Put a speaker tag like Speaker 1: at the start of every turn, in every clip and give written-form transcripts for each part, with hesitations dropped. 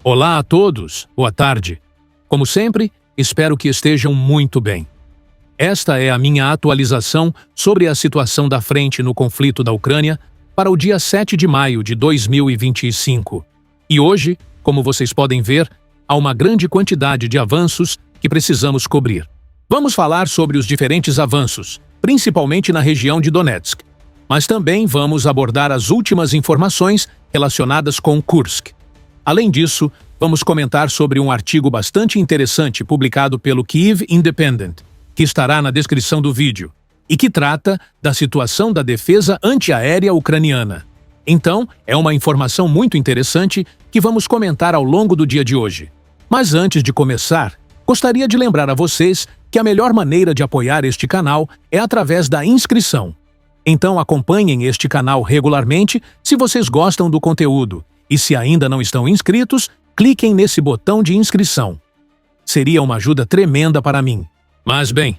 Speaker 1: Olá a todos, boa tarde. Como sempre, espero que estejam muito bem. Esta é a minha atualização sobre a situação da frente no conflito da Ucrânia para o dia 7 de maio de 2025. E hoje, como vocês podem ver, há uma grande quantidade de avanços que precisamos cobrir. Vamos falar sobre os diferentes avanços, principalmente na região de Donetsk, mas também vamos abordar as últimas informações relacionadas com Kursk. Além disso, vamos comentar sobre um artigo bastante interessante publicado pelo Kyiv Independent, que estará na descrição do vídeo, e que trata da situação da defesa antiaérea ucraniana. Então, é uma informação muito interessante que vamos comentar ao longo do dia de hoje. Mas antes de começar, gostaria de lembrar a vocês que a melhor maneira de apoiar este canal é através da inscrição. Então acompanhem este canal regularmente se vocês gostam do conteúdo, e se ainda não estão inscritos, cliquem nesse botão de inscrição. Seria uma ajuda tremenda para mim. Mas bem,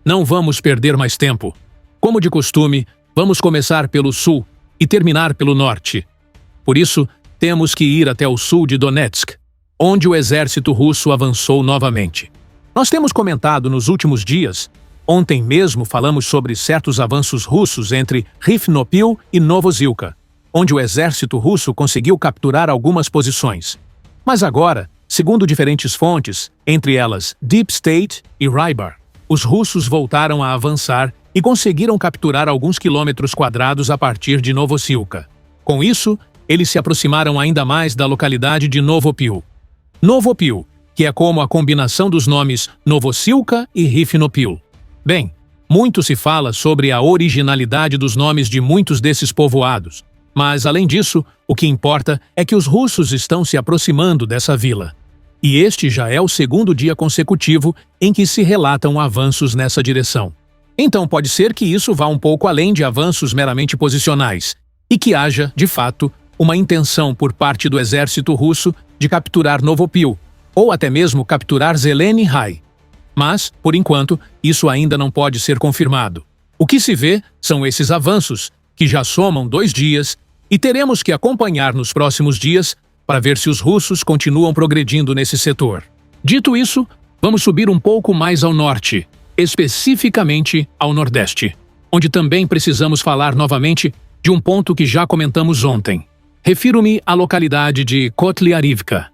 Speaker 1: não vamos perder mais tempo. Como de costume, vamos começar pelo sul e terminar pelo norte. Por isso, temos que ir até o sul de Donetsk, onde o exército russo avançou novamente. Nós temos comentado nos últimos dias, ontem mesmo falamos sobre certos avanços russos entre Rifnopil e Novozilka, onde o exército russo conseguiu capturar algumas posições. Mas agora, segundo diferentes fontes, entre elas Deep State e Rybar, os russos voltaram a avançar e conseguiram capturar alguns quilômetros quadrados a partir de Novozilka. Com isso, eles se aproximaram ainda mais da localidade de Novopil. Novopil, que é como a combinação dos nomes Novozilka e Rifnopil. Bem, muito se fala sobre a originalidade dos nomes de muitos desses povoados, mas além disso, o que importa é que os russos estão se aproximando dessa vila. E este já é o segundo dia consecutivo em que se relatam avanços nessa direção. Então pode ser que isso vá um pouco além de avanços meramente posicionais, e que haja, de fato, uma intenção por parte do exército russo de capturar Novopil, ou até mesmo capturar Zeleny High. Mas, por enquanto, isso ainda não pode ser confirmado. O que se vê são esses avanços, que já somam 2 dias, e teremos que acompanhar nos próximos dias para ver se os russos continuam progredindo nesse setor. Dito isso, vamos subir um pouco mais ao norte, especificamente ao nordeste, onde também precisamos falar novamente de um ponto que já comentamos ontem. Refiro-me à localidade de Kotlyarivka.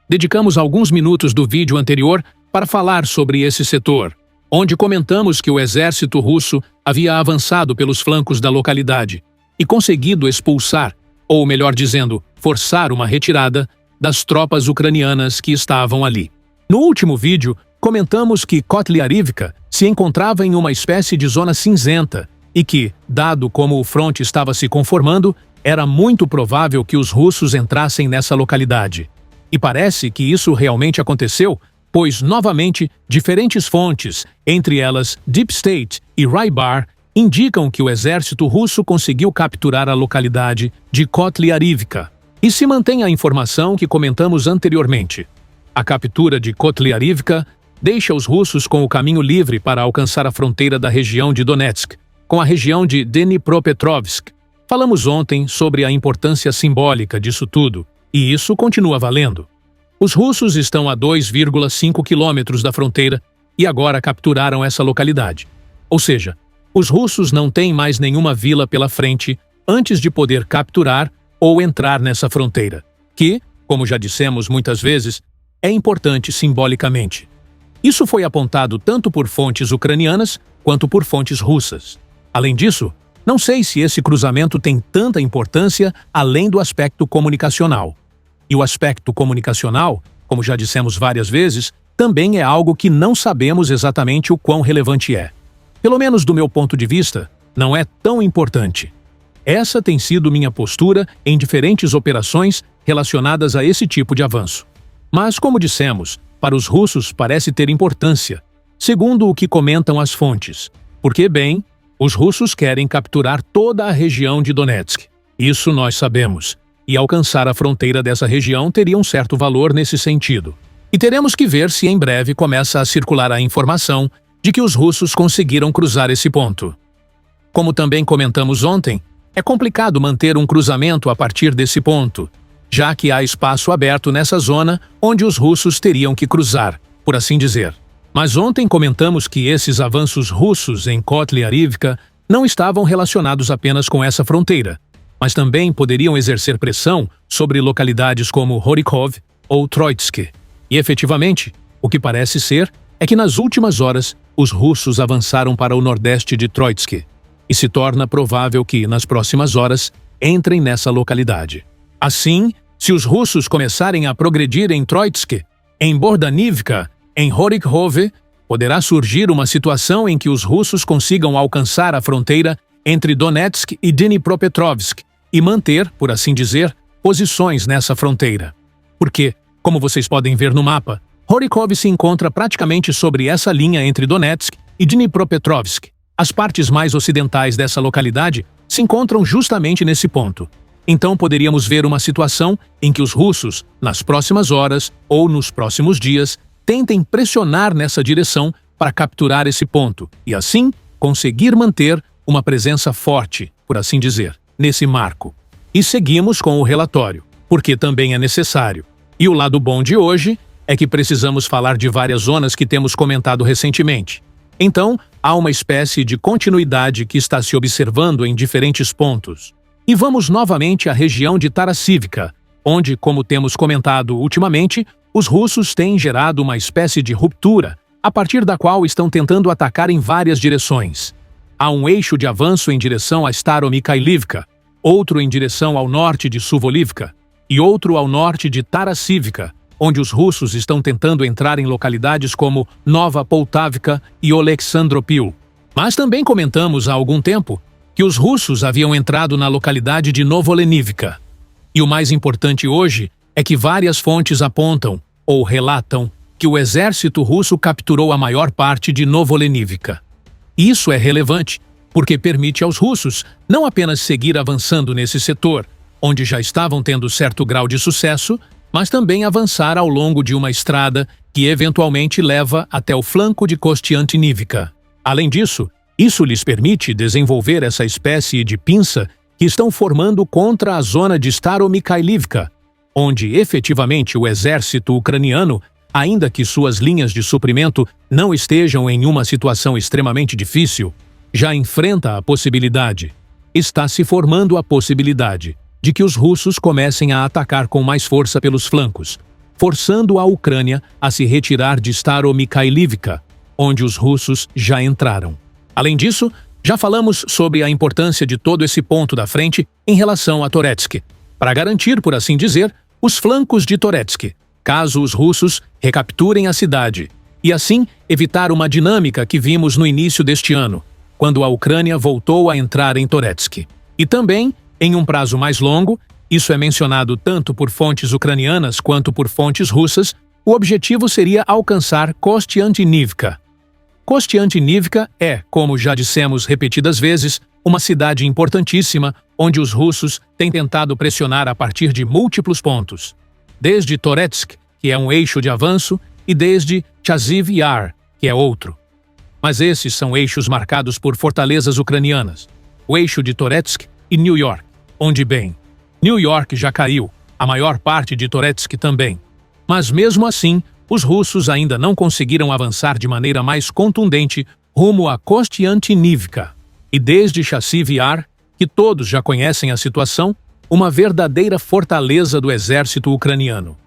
Speaker 1: Dedicamos alguns minutos do vídeo anterior para falar sobre esse setor, onde comentamos que o exército russo havia avançado pelos flancos da localidade e conseguido expulsar, ou melhor dizendo, forçar uma retirada das tropas ucranianas que estavam ali. No último vídeo, comentamos que Kotlyarivka se encontrava em uma espécie de zona cinzenta e que, dado como o fronte estava se conformando, era muito provável que os russos entrassem nessa localidade. E parece que isso realmente aconteceu, pois, novamente, diferentes fontes, entre elas Deep State e Rybar, indicam que o exército russo conseguiu capturar a localidade de Kotlyarivka. E se mantém a informação que comentamos anteriormente. A captura de Kotlyarivka deixa os russos com o caminho livre para alcançar a fronteira da região de Donetsk, com a região de Dnipropetrovsk. Falamos ontem sobre a importância simbólica disso tudo, e isso continua valendo. Os russos estão a 2,5 quilômetros da fronteira e agora capturaram essa localidade. Ou seja, os russos não têm mais nenhuma vila pela frente antes de poder capturar ou entrar nessa fronteira, que, como já dissemos muitas vezes, é importante simbolicamente. Isso foi apontado tanto por fontes ucranianas quanto por fontes russas. Além disso, não sei se esse cruzamento tem tanta importância além do aspecto comunicacional. E o aspecto comunicacional, como já dissemos várias vezes, também é algo que não sabemos exatamente o quão relevante é. Pelo menos do meu ponto de vista, não é tão importante. Essa tem sido minha postura em diferentes operações relacionadas a esse tipo de avanço. Mas, como dissemos, para os russos parece ter importância, segundo o que comentam as fontes, porque, bem, os russos querem capturar toda a região de Donetsk. Isso nós sabemos. E alcançar a fronteira dessa região teria um certo valor nesse sentido. E teremos que ver se em breve começa a circular a informação de que os russos conseguiram cruzar esse ponto. Como também comentamos ontem, é complicado manter um cruzamento a partir desse ponto, já que há espaço aberto nessa zona onde os russos teriam que cruzar, por assim dizer. Mas ontem comentamos que esses avanços russos em Kotlyarivka não estavam relacionados apenas com essa fronteira, mas também poderiam exercer pressão sobre localidades como Horykov ou Troitsk. E efetivamente, o que parece ser é que nas últimas horas os russos avançaram para o nordeste de Troitsk, e se torna provável que, nas próximas horas, entrem nessa localidade. Assim, se os russos começarem a progredir em Troitsk, em Bordanivka, em Horykov, poderá surgir uma situação em que os russos consigam alcançar a fronteira entre Donetsk e Dnipropetrovsk e manter, por assim dizer, posições nessa fronteira. Porque, como vocês podem ver no mapa, Horykov se encontra praticamente sobre essa linha entre Donetsk e Dnipropetrovsk. As partes mais ocidentais dessa localidade se encontram justamente nesse ponto. Então poderíamos ver uma situação em que os russos, nas próximas horas ou nos próximos dias, tentem pressionar nessa direção para capturar esse ponto e, assim, conseguir manter uma presença forte, por assim dizer, nesse marco. E seguimos com o relatório, porque também é necessário. E o lado bom de hoje é que precisamos falar de várias zonas que temos comentado recentemente. Então, há uma espécie de continuidade que está se observando em diferentes pontos. E vamos novamente à região de Tarasivka, onde, como temos comentado ultimamente, os russos têm gerado uma espécie de ruptura, a partir da qual estão tentando atacar em várias direções. Há um eixo de avanço em direção a Staromikhailivka, outro em direção ao norte de Suvolivka e outro ao norte de Tarasivka, onde os russos estão tentando entrar em localidades como Nova Poltavka e Oleksandropil. Mas também comentamos há algum tempo que os russos haviam entrado na localidade de Novolenivka. E o mais importante hoje é que várias fontes apontam, ou relatam, que o exército russo capturou a maior parte de Novolenivka. Isso é relevante, porque permite aos russos não apenas seguir avançando nesse setor, onde já estavam tendo certo grau de sucesso, mas também avançar ao longo de uma estrada que eventualmente leva até o flanco de Kostiantynivka. Além disso, isso lhes permite desenvolver essa espécie de pinça que estão formando contra a zona de Staromikhailivka, onde efetivamente o exército ucraniano, ainda que suas linhas de suprimento não estejam em uma situação extremamente difícil, já enfrenta a possibilidade. Está se formando a possibilidade de que os russos comecem a atacar com mais força pelos flancos, forçando a Ucrânia a se retirar de Staromikhailivka, onde os russos já entraram. Além disso, já falamos sobre a importância de todo esse ponto da frente em relação a Toretsk, para garantir, por assim dizer, os flancos de Toretsk, caso os russos recapturem a cidade, e assim evitar uma dinâmica que vimos no início deste ano, quando a Ucrânia voltou a entrar em Toretsk. E também, em um prazo mais longo, isso é mencionado tanto por fontes ucranianas quanto por fontes russas, o objetivo seria alcançar Kostiantynivka. Kostiantynivka é, como já dissemos repetidas vezes, uma cidade importantíssima onde os russos têm tentado pressionar a partir de múltiplos pontos. Desde Toretsk, que é um eixo de avanço, e desde Chaziv Yar, que é outro. Mas esses são eixos marcados por fortalezas ucranianas. O eixo de Toretsk e New York, onde bem, New York já caiu, a maior parte de Toretsk também. Mas mesmo assim, os russos ainda não conseguiram avançar de maneira mais contundente rumo a Kostiantynivka. E desde Chaziv Yar, que todos já conhecem a situação, uma verdadeira fortaleza do exército ucraniano.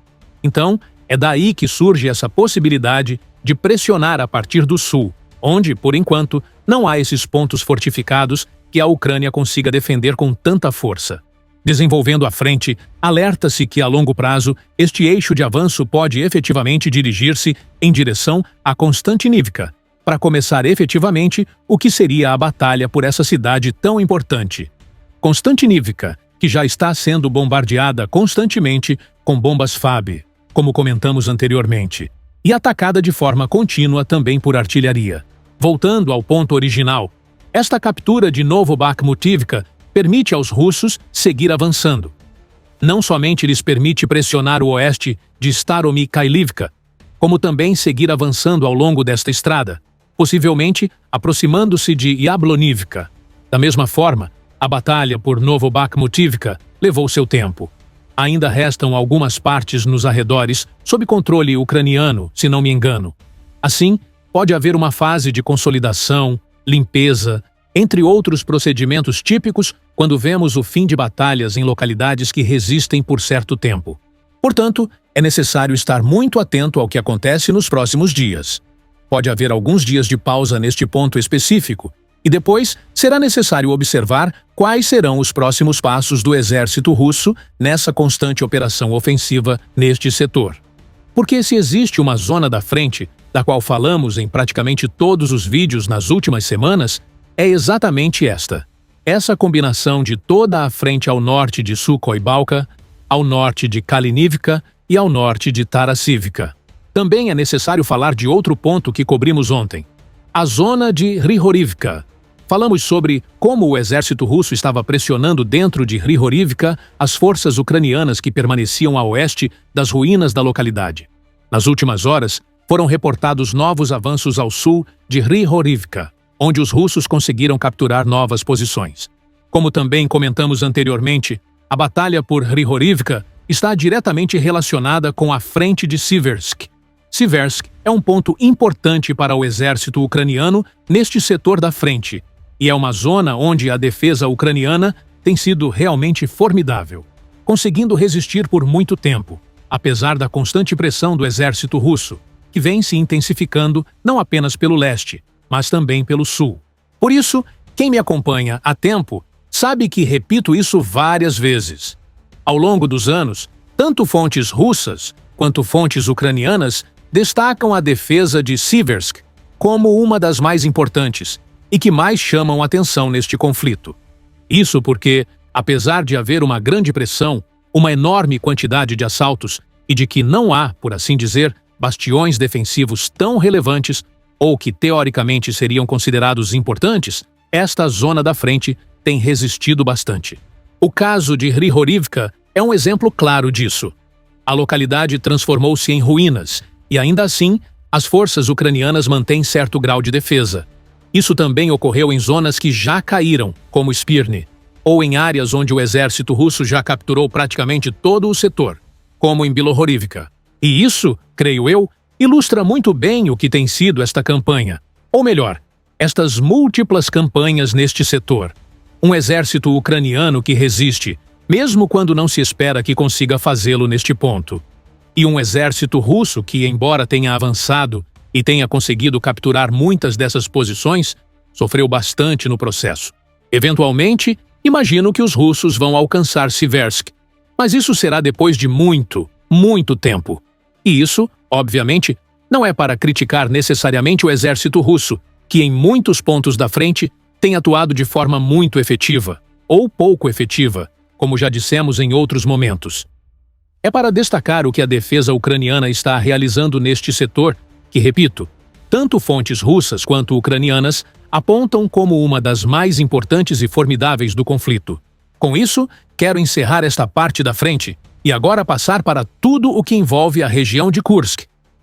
Speaker 1: Então, é daí que surge essa possibilidade de pressionar a partir do sul, onde, por enquanto, não há esses pontos fortificados que a Ucrânia consiga defender com tanta força. Desenvolvendo à frente, alerta-se que a longo prazo este eixo de avanço pode efetivamente dirigir-se em direção a Konstantinivka, para começar efetivamente o que seria a batalha por essa cidade tão importante. Konstantinivka, que já está sendo bombardeada constantemente com bombas FAB, como comentamos anteriormente, e atacada de forma contínua também por artilharia. Voltando ao ponto original, esta captura de Novobakhmutivka permite aos russos seguir avançando. Não somente lhes permite pressionar o oeste de Staromikhailivka, como também seguir avançando ao longo desta estrada, possivelmente aproximando-se de Yablonivka. Da mesma forma, a batalha por Novobakhmutivka levou seu tempo. Ainda restam algumas partes nos arredores sob controle ucraniano, se não me engano. Assim, pode haver uma fase de consolidação, limpeza, entre outros procedimentos típicos quando vemos o fim de batalhas em localidades que resistem por certo tempo. Portanto, é necessário estar muito atento ao que acontece nos próximos dias. Pode haver alguns dias de pausa neste ponto específico, e depois será necessário observar quais serão os próximos passos do exército russo nessa constante operação ofensiva neste setor. Porque se existe uma zona da frente, da qual falamos em praticamente todos os vídeos nas últimas semanas, é exatamente esta. Essa combinação de toda a frente ao norte de Sukhoi Balka, ao norte de Kalinivka e ao norte de Tarasivka. Também é necessário falar de outro ponto que cobrimos ontem, a zona de Hrihorivka. Falamos sobre como o exército russo estava pressionando dentro de Hrihorivka as forças ucranianas que permaneciam a oeste das ruínas da localidade. Nas últimas horas, foram reportados novos avanços ao sul de Hrihorivka, onde os russos conseguiram capturar novas posições. Como também comentamos anteriormente, a batalha por Hrihorivka está diretamente relacionada com a frente de Siversk. Siversk é um ponto importante para o exército ucraniano neste setor da frente, e é uma zona onde a defesa ucraniana tem sido realmente formidável, conseguindo resistir por muito tempo, apesar da constante pressão do exército russo, que vem se intensificando não apenas pelo leste, mas também pelo sul. Por isso, quem me acompanha há tempo sabe que repito isso várias vezes. Ao longo dos anos, tanto fontes russas quanto fontes ucranianas destacam a defesa de Siversk como uma das mais importantes e que mais chamam atenção neste conflito. Isso porque, apesar de haver uma grande pressão, uma enorme quantidade de assaltos e de que não há, por assim dizer, bastiões defensivos tão relevantes ou que teoricamente seriam considerados importantes, esta zona da frente tem resistido bastante. O caso de Hrihorivka é um exemplo claro disso. A localidade transformou-se em ruínas e, ainda assim, as forças ucranianas mantêm certo grau de defesa. Isso também ocorreu em zonas que já caíram, como Spirny, ou em áreas onde o exército russo já capturou praticamente todo o setor, como em Bilohorivka. E isso, creio eu, ilustra muito bem o que tem sido esta campanha, ou melhor, estas múltiplas campanhas neste setor. Um exército ucraniano que resiste, mesmo quando não se espera que consiga fazê-lo neste ponto. E um exército russo que, embora tenha avançado e tenha conseguido capturar muitas dessas posições, sofreu bastante no processo. Eventualmente, imagino que os russos vão alcançar Siversk, mas isso será depois de muito, muito tempo. E isso, obviamente, não é para criticar necessariamente o exército russo, que em muitos pontos da frente tem atuado de forma muito efetiva, ou pouco efetiva, como já dissemos em outros momentos. É para destacar o que a defesa ucraniana está realizando neste setor, que, repito, tanto fontes russas quanto ucranianas apontam como uma das mais importantes e formidáveis do conflito. Com isso, quero encerrar esta parte da frente e agora passar para tudo o que envolve a região de Kursk,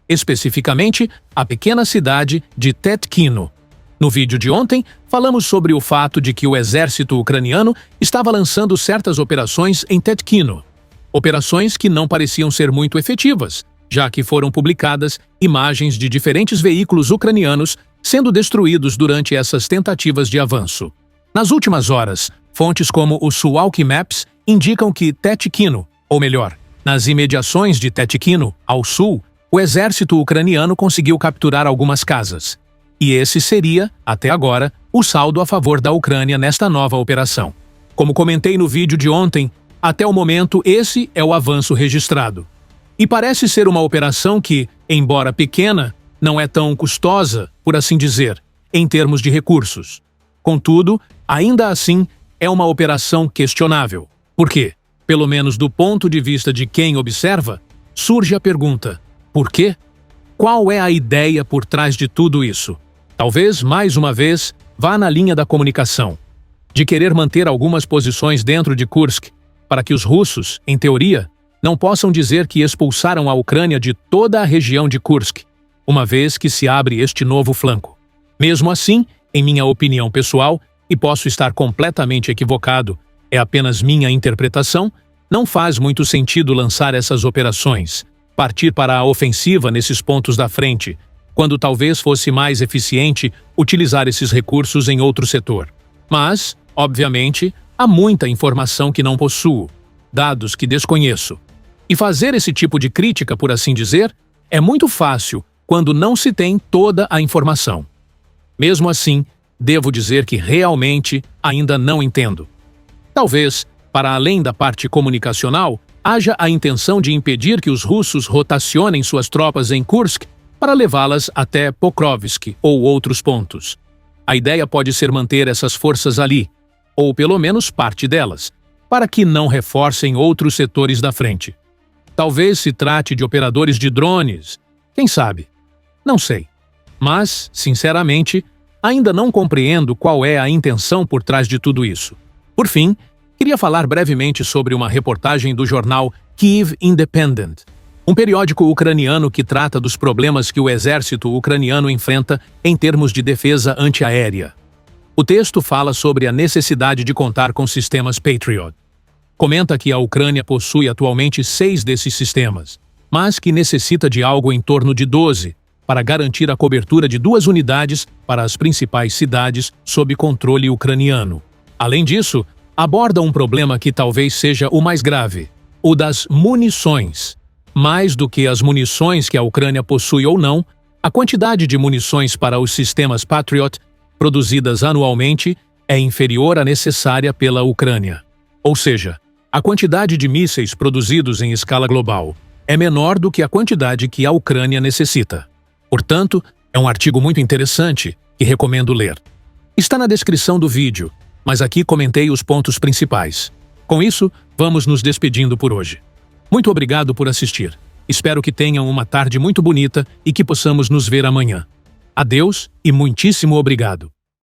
Speaker 1: especificamente a pequena cidade de Tetkino. No vídeo de ontem, falamos sobre o fato de que o exército ucraniano estava lançando certas operações em Tetkino. Operações que não pareciam ser muito efetivas, já que foram publicadas imagens de diferentes veículos ucranianos sendo destruídos durante essas tentativas de avanço. Nas últimas horas, fontes como o Suwalki Maps indicam que Tetkino, ou melhor, nas imediações de Tetkino, ao sul, o exército ucraniano conseguiu capturar algumas casas. E esse seria, até agora, o saldo a favor da Ucrânia nesta nova operação. Como comentei no vídeo de ontem, até o momento esse é o avanço registrado. E parece ser uma operação que, embora pequena, não é tão custosa, por assim dizer, em termos de recursos. Contudo, ainda assim, é uma operação questionável. Por quê? Pelo menos do ponto de vista de quem observa, surge a pergunta: por quê? Qual é a ideia por trás de tudo isso? Talvez, mais uma vez, vá na linha da comunicação, de querer manter algumas posições dentro de Kursk, para que os russos, em teoria, não possam dizer que expulsaram a Ucrânia de toda a região de Kursk, uma vez que se abre este novo flanco. Mesmo assim, em minha opinião pessoal, e posso estar completamente equivocado, é apenas minha interpretação, Não faz muito sentido lançar essas operações, partir para a ofensiva nesses pontos da frente, quando talvez fosse mais eficiente utilizar esses recursos em outro setor. Mas, obviamente, há muita informação que não possuo, dados que desconheço. E fazer esse tipo de crítica, por assim dizer, é muito fácil quando não se tem toda a informação. Mesmo assim, devo dizer que realmente ainda não entendo. Talvez, para além da parte comunicacional, haja a intenção de impedir que os russos rotacionem suas tropas em Kursk para levá-las até Pokrovsk ou outros pontos. A ideia pode ser manter essas forças ali, ou pelo menos parte delas, para que não reforcem outros setores da frente. Talvez se trate de operadores de drones, quem sabe? Não sei. Mas, sinceramente, ainda não compreendo qual é a intenção por trás de tudo isso. Por fim, queria falar brevemente sobre uma reportagem do jornal Kyiv Independent, um periódico ucraniano que trata dos problemas que o exército ucraniano enfrenta em termos de defesa antiaérea. O texto fala sobre a necessidade de contar com sistemas Patriot. Comenta que a Ucrânia possui atualmente 6 desses sistemas, mas que necessita de algo em torno de 12 para garantir a cobertura de 2 unidades para as principais cidades sob controle ucraniano. Além disso, aborda um problema que talvez seja o mais grave, o das munições. Mais do que as munições que a Ucrânia possui ou não, a quantidade de munições para os sistemas Patriot produzidas anualmente é inferior à necessária pela Ucrânia. Ou seja, a quantidade de mísseis produzidos em escala global é menor do que a quantidade que a Ucrânia necessita. Portanto, é um artigo muito interessante que recomendo ler. Está na descrição do vídeo, mas aqui comentei os pontos principais. Com isso, vamos nos despedindo por hoje. Muito obrigado por assistir. Espero que tenham uma tarde muito bonita e que possamos nos ver amanhã. Adeus e muitíssimo obrigado.